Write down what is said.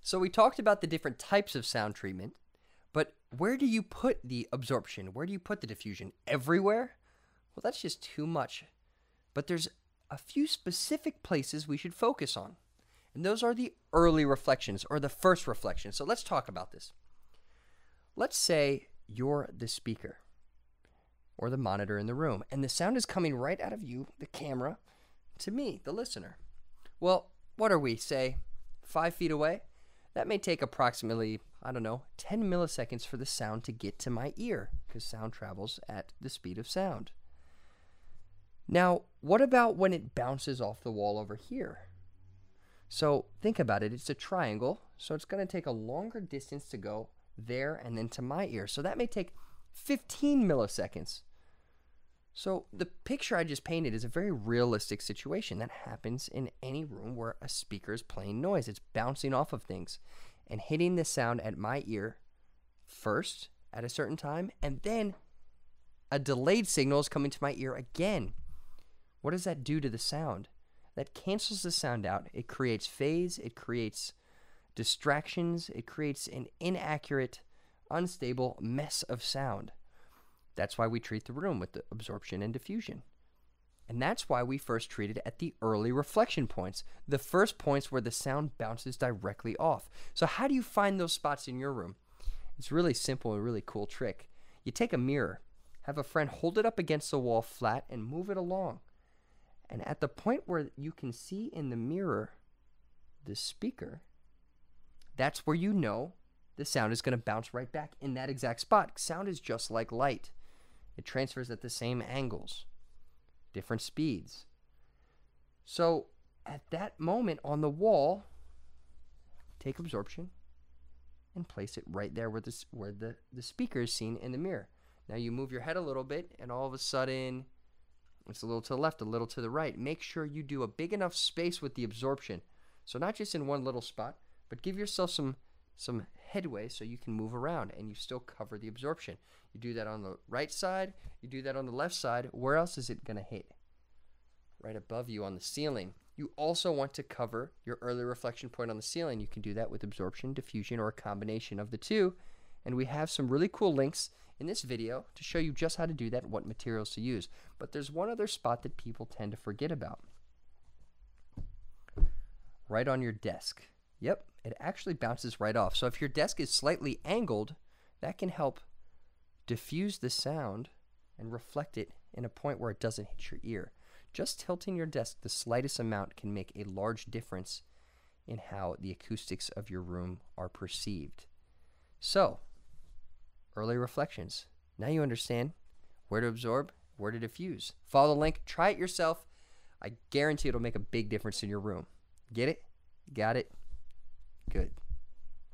So we talked about the different types of sound treatment, but where do you put the absorption? Where do you put the diffusion? Everywhere? Well, that's just too much. But there's a few specific places we should focus on. And those are the early reflections, or the first reflection. So let's talk about this. Let's say you're the speaker or the monitor in the room, and the sound is coming right out of you, the camera, to me, the listener. Well, what are we, say, 5 feet away? That may take approximately, 10 milliseconds for the sound to get to my ear, because sound travels at the speed of sound. Now, what about when it bounces off the wall over here? So think about it. It's a triangle, so it's going to take a longer distance to go there and then to my ear. So that may take 15 milliseconds. So the picture I just painted is a very realistic situation that happens in any room where a speaker is playing noise. It's bouncing off of things and hitting the sound at my ear first at a certain time, and then a delayed signal is coming to my ear again. What does that do to the sound? That cancels the sound out. It creates phase, it creates distractions, it creates an inaccurate, unstable mess of sound. That's why we treat the room with the absorption and diffusion. And that's why we first treat it at the early reflection points, the first points where the sound bounces directly off. So how do you find those spots in your room? It's really simple and really cool trick. You take a mirror, have a friend hold it up against the wall flat and move it along. And at the point where you can see in the mirror the speaker, that's where you know the sound is going to bounce right back in that exact spot. Sound is just like light. It transfers at the same angles, different speeds. So at that moment on the wall, take absorption and place it right there where the speaker is seen in the mirror. Now you move your head a little bit, and all of a sudden it's a little to the left, a little to the right. Make sure you do a big enough space with the absorption. So not just in one little spot, but give yourself some headway so you can move around and you still cover the absorption. You do that on the right side, you do that on the left side. Where else is it going to hit? Right above you on the ceiling. You also want to cover your early reflection point on the ceiling. You can do that with absorption, diffusion, or a combination of the two. And we have some really cool links in this video to show you just how to do that and what materials to use. But there's one other spot that people tend to forget about. Right on your desk. Yep, it actually bounces right off. So if your desk is slightly angled, that can help diffuse the sound and reflect it in a point where it doesn't hit your ear. Just tilting your desk the slightest amount can make a large difference in how the acoustics of your room are perceived. So, early reflections. Now you understand where to absorb, where to diffuse. Follow the link, try it yourself. I guarantee it'll make a big difference in your room. Get it? Got it? Good.